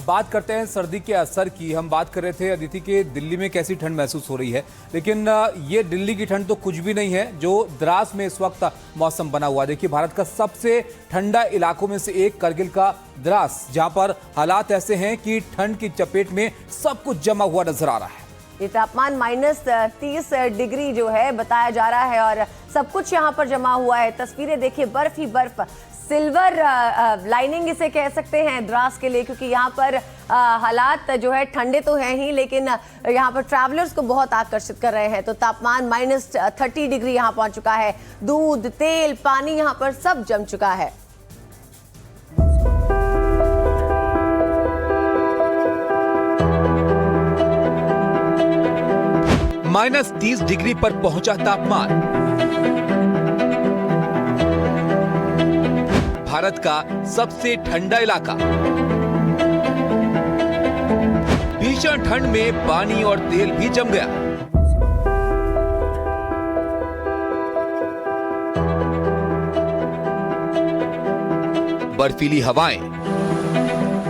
बात करते हैं सर्दी के असर की। हम बात कर रहे थे अदिति के दिल्ली में कैसी ठंड महसूस हो रही है, लेकिन ये दिल्ली की ठंड तो कुछ भी नहीं है जो द्रास में इस वक्त मौसम बना हुआ है। देखिए, भारत का सबसे ठंडा इलाकों में से एक करगिल का द्रास, जहां पर हालात ऐसे हैं कि ठंड की चपेट में सब कुछ जमा हुआ नजर आ रहा है। ये तापमान -30 डिग्री जो है बताया जा रहा है और सब कुछ यहाँ पर जमा हुआ है। तस्वीरें देखिए, बर्फ ही बर्फ, सिल्वर लाइनिंग इसे कह सकते हैं द्रास के लिए, क्योंकि यहाँ पर हालात जो है ठंडे तो हैं ही, लेकिन यहाँ पर ट्रैवलर्स को बहुत आकर्षित कर रहे हैं। तो तापमान -30 डिग्री यहाँ पहुंच चुका है। दूध, तेल, पानी यहाँ पर सब जम चुका है। -30 डिग्री पर पहुंचा तापमान। भारत का सबसे ठंडा इलाका। भीषण ठंड में पानी और तेल भी जम गया। बर्फीली हवाएं,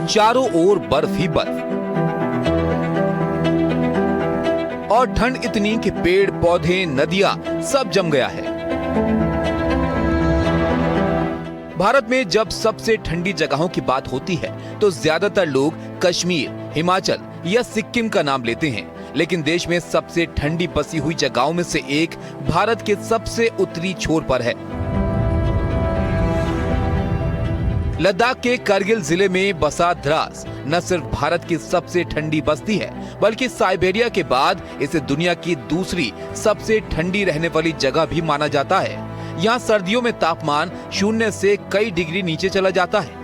चारों ओर बर्फ ही बर्फ, और ठंड इतनी कि पेड़ पौधे, नदियां सब जम गया है। भारत में जब सबसे ठंडी जगहों की बात होती है तो ज्यादातर लोग कश्मीर, हिमाचल या सिक्किम का नाम लेते हैं, लेकिन देश में सबसे ठंडी बसी हुई जगहों में से एक भारत के सबसे उत्तरी छोर पर है। लद्दाख के करगिल जिले में बसा द्रास न सिर्फ भारत की सबसे ठंडी बस्ती है, बल्कि साइबेरिया के बाद इसे दुनिया की दूसरी सबसे ठंडी रहने वाली जगह भी माना जाता है। यहाँ सर्दियों में तापमान 0 से कई डिग्री नीचे चला जाता है।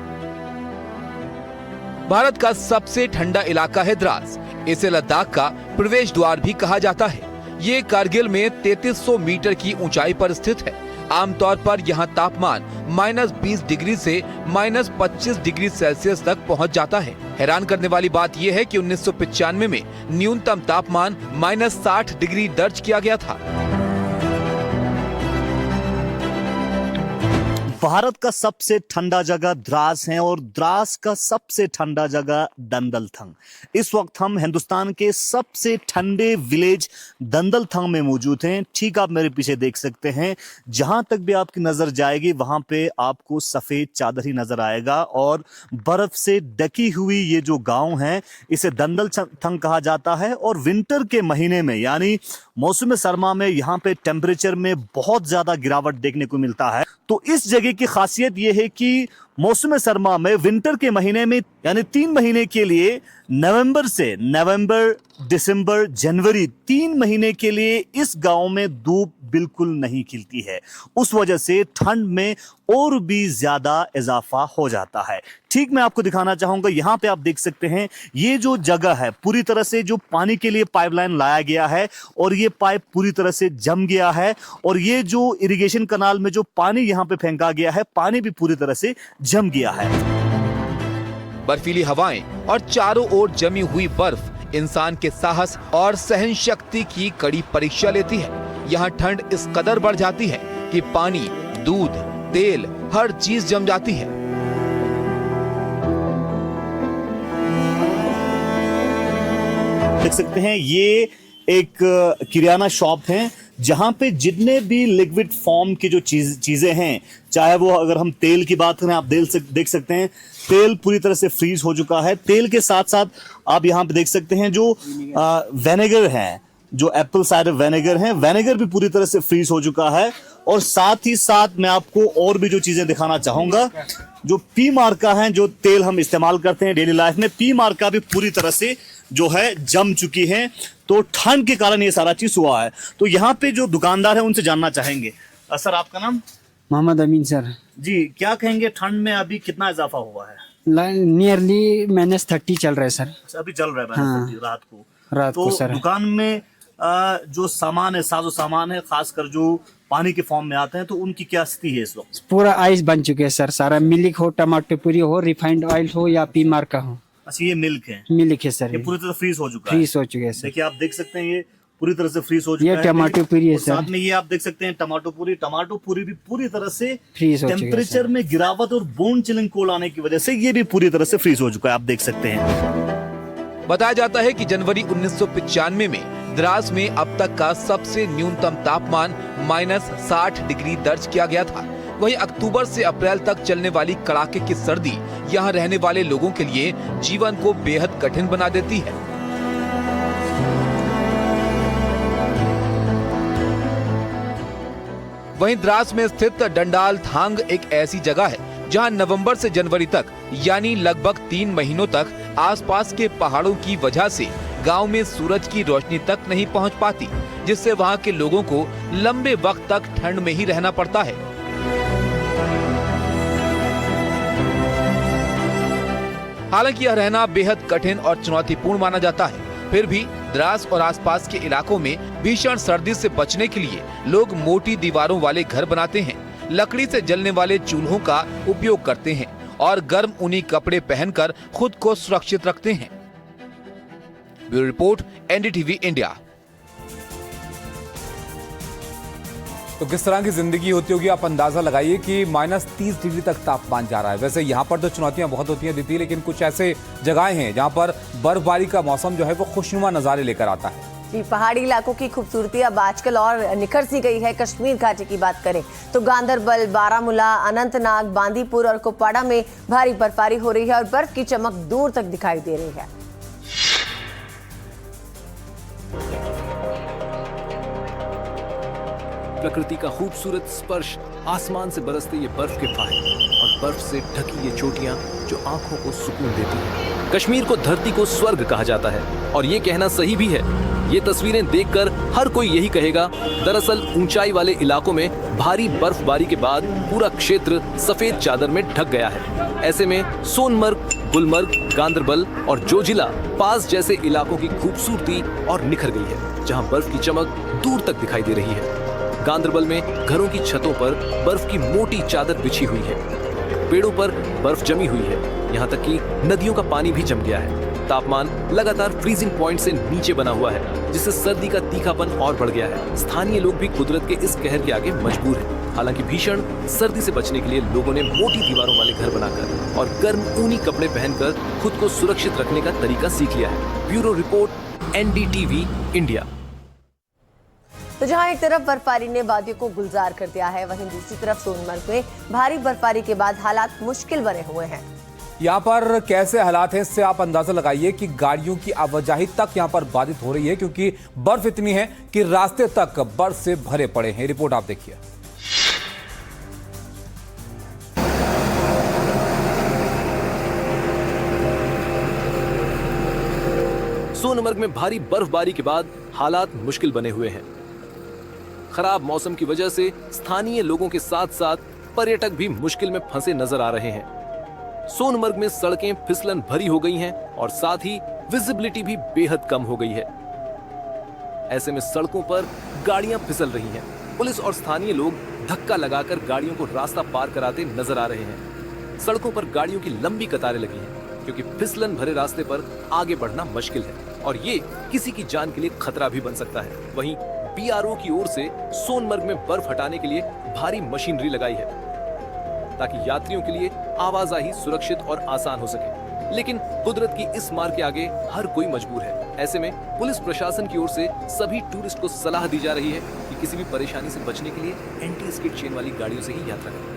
भारत का सबसे ठंडा इलाका है द्रास। इसे लद्दाख का प्रवेश द्वार भी कहा जाता है। ये करगिल में 3300 मीटर की ऊंचाई पर स्थित है। आमतौर पर यहाँ तापमान -20 डिग्री से -25 डिग्री सेल्सियस तक पहुँच जाता है। हैरान करने वाली बात यह है कि 1995 में न्यूनतम तापमान -60 डिग्री दर्ज किया गया था। भारत का सबसे ठंडा जगह द्रास है और द्रास का सबसे ठंडा जगह दंदलथंग। इस वक्त हम हिंदुस्तान के सबसे ठंडे विलेज दंदलथंग में मौजूद हैं। ठीक आप मेरे पीछे देख सकते हैं, जहां तक भी आपकी नजर जाएगी वहां पे आपको सफेद चादर ही नजर आएगा और बर्फ से ढकी हुई ये जो गांव है इसे दंदलथंग कहा जाता है। और विंटर के महीने में यानी मौसम सरमा में यहाँ पे टेम्परेचर में बहुत ज्यादा गिरावट देखने को मिलता है। तो इस जगह की खासियत यह है कि मौसम सरमा में विंटर के महीने में यानी 3 महीने के लिए नवंबर, दिसंबर, जनवरी 3 महीने के लिए इस गांव में धूप बिल्कुल नहीं खिलती है। उस वजह से ठंड में और भी ज्यादा इजाफा हो जाता है। ठीक मैं आपको दिखाना चाहूंगा, यहाँ पे आप देख सकते हैं ये जो जगह है पूरी तरह से जो पानी के लिए पाइपलाइन लाया गया है और ये पाइप पूरी तरह से जम गया है और ये जो इरिगेशन कनाल में जो पानी यहाँ पे फेंका गया है, पानी भी पूरी तरह से जम गया है। बर्फीली हवाएं और चारों ओर जमी हुई बर्फ इंसान के साहस और सहन शक्ति की कड़ी परीक्षा लेती है। यहाँ ठंड इस कदर बढ़ जाती है कि पानी, दूध, तेल हर चीज जम जाती है। देख सकते हैं ये एक किराना शॉप है जहां पे जितने भी लिक्विड फॉर्म की जो चीजें हैं, चाहे वो अगर हम तेल की बात करें, आप देख सकते हैं तेल पूरी तरह से फ्रीज हो चुका है। तेल के साथ साथ आप यहाँ पे देख सकते हैं जो विनेगर है, जो एप्पल साइडर विनेगर है, विनेगर भी पूरी तरह से फ्रीज हो चुका है। और साथ ही साथ मैं आपको और भी जो चीजें दिखाना चाहूंगा, जो पी मार्का है, जो तेल हम इस्तेमाल करते हैं डेली लाइफ में, पी मार्का भी पूरी तरह से जो है जम चुकी है। तो ठंड के कारण ये सारा चीज हुआ है। तो यहाँ पे जो दुकानदार है उनसे जानना चाहेंगे। सर आपका नाम? मोहम्मद अमीन सर। जी, क्या कहेंगे ठंड में अभी कितना इजाफा हुआ है? नियरली -30 चल रहा है सर। अभी चल रहा है हाँ, रात को सर। दुकान में जो सामान है, साजो सामान है, खासकर जो पानी के फॉर्म में आते हैं, तो उनकी क्या स्थिति है इस वक्त? पूरा आइस बन चुके हैं सर। सारा मिल्क हो, टमाटर पूरी हो, रिफाइंड ऑयल हो या पी मार्का हो। अच्छा, ये मिल्क है? मिल्क है सर। ये पूरी तरह फ्रीज हो चुका है? फ्रीज हो चुके हैं सर। देखिए, आप देख सकते हैं ये पूरी तरह से फ्रीज हो चुका ये है। टमाटो पूरी है और सर। साथ में ये आप देख सकते हैं टमाटो पूरी भी पूरी तरह से फ्रीज हो चुका है टेम्परेचर सर। में गिरावट और बोन चिलिंग कोल्ड आने की वजह से ये भी पूरी तरह से फ्रीज हो चुका है, आप देख सकते हैं। बताया जाता है कि जनवरी 1995 में द्रास में अब तक का सबसे न्यूनतम तापमान -60 डिग्री दर्ज किया गया था। वहीं अक्टूबर से अप्रैल तक चलने वाली कड़ाके की सर्दी यहाँ रहने वाले लोगों के लिए जीवन को बेहद कठिन बना देती है। वहीं द्रास में स्थित डंडाल थांग एक ऐसी जगह है जहां नवंबर से जनवरी तक यानी लगभग 3 महीनों तक आसपास के पहाड़ों की वजह से गांव में सूरज की रोशनी तक नहीं पहुंच पाती, जिससे वहां के लोगों को लंबे वक्त तक ठंड में ही रहना पड़ता है। हालांकि यह रहना बेहद कठिन और चुनौतीपूर्ण माना जाता है, फिर भी द्रास और आसपास के इलाकों में भीषण सर्दी से बचने के लिए लोग मोटी दीवारों वाले घर बनाते हैं, लकड़ी से जलने वाले चूल्हों का उपयोग करते हैं और गर्म ऊनी कपड़े पहनकर खुद को सुरक्षित रखते हैं। Bureau report, NDTV India. तो किस तरह की जिंदगी होती होगी, आप अंदाजा लगाइए कि -30 डिग्री तक तापमान जा रहा है। वैसे यहाँ पर तो चुनौतियां बहुत होती हैं दीदी, लेकिन कुछ ऐसे जगहें हैं जहाँ पर बर्फबारी का मौसम जो है वो खुशनुमा नज़ारे लेकर आता है। जी, पहाड़ी इलाकों की खूबसूरती अब आजकल और निखर सी गई है। कश्मीर घाटी की बात करें तो गांदरबल, बारामूला, अनंतनाग, बांदीपुर और कुपवाड़ा में भारी बर्फबारी हो रही है और बर्फ की चमक दूर तक दिखाई दे रही है। प्रकृति का खूबसूरत स्पर्श, आसमान से बरसते ये बर्फ के फाहे और बर्फ से ढकी ये चोटियां जो आंखों को सुकून देती हैं। कश्मीर को धरती को स्वर्ग कहा जाता है और ये कहना सही भी है। ये तस्वीरें देखकर हर कोई यही कहेगा। दरअसल ऊंचाई वाले इलाकों में भारी बर्फबारी के बाद पूरा क्षेत्र सफेद चादर में ढक गया है। ऐसे में सोनमर्ग, गुलमर्ग, गांदरबल और जोजिला पास जैसे इलाकों की खूबसूरती और निखर गई है, जहां बर्फ की चमक दूर तक दिखाई दे रही है। गांदरबल में घरों की छतों पर बर्फ की मोटी चादर बिछी हुई है, पेड़ों पर बर्फ जमी हुई है, यहाँ तक कि नदियों का पानी भी जम गया है। तापमान लगातार फ्रीजिंग पॉइंट से नीचे बना हुआ है, जिससे सर्दी का तीखापन और बढ़ गया है। स्थानीय लोग भी कुदरत के इस कहर के आगे मजबूर हैं। हालांकि भीषण सर्दी से बचने के लिए लोगों ने मोटी दीवारों वाले घर बनाकर और गर्म ऊनी कपड़े पहनकर खुद को सुरक्षित रखने का तरीका सीख लिया है। Bureau report, NDTV India. तो जहां एक तरफ बर्फबारी ने वादियों को गुलजार कर दिया है, वहीं दूसरी तरफ सोनमर्ग में भारी बर्फबारी के बाद हालात मुश्किल बने हुए हैं। यहाँ पर कैसे हालात हैं, इससे आप अंदाजा लगाइए कि गाड़ियों की आवाजाही तक यहाँ पर बाधित हो रही है, क्योंकि बर्फ इतनी है कि रास्ते तक बर्फ से भरे पड़े हैं। रिपोर्ट आप देखिए। सोनमर्ग में भारी बर्फबारी के बाद हालात मुश्किल बने हुए हैं। खराब मौसम की वजह से स्थानीय लोगों के साथ साथ पर्यटक भी मुश्किल में फंसे नजर आ रहे हैं। सोनमर्ग में सड़कें फिसलन भरी हो गई हैं और साथ ही विजिबिलिटी भी बेहद कम हो गई है। ऐसे में सड़कों पर गाड़ियां फिसल रही हैं। पुलिस और स्थानीय लोग धक्का लगाकर गाड़ियों को रास्ता पार कराते नजर आ रहे हैं। सड़कों पर गाड़ियों की लंबी कतारें लगी हैं, क्योंकि फिसलन भरे रास्ते पर आगे बढ़ना मुश्किल है और ये किसी की जान के लिए खतरा भी बन सकता है। वहीं बीआरओ की ओर से सोनमर्ग में बर्फ हटाने के लिए भारी मशीनरी लगाई है, ताकि यात्रियों के लिए आवाजाही सुरक्षित और आसान हो सके। लेकिन कुदरत की इस मार के आगे हर कोई मजबूर है। ऐसे में पुलिस प्रशासन की ओर से सभी टूरिस्ट को सलाह दी जा रही है कि किसी भी परेशानी से बचने के लिए एंटी स्किड चेन वाली गाड़ियों से ही यात्रा करें।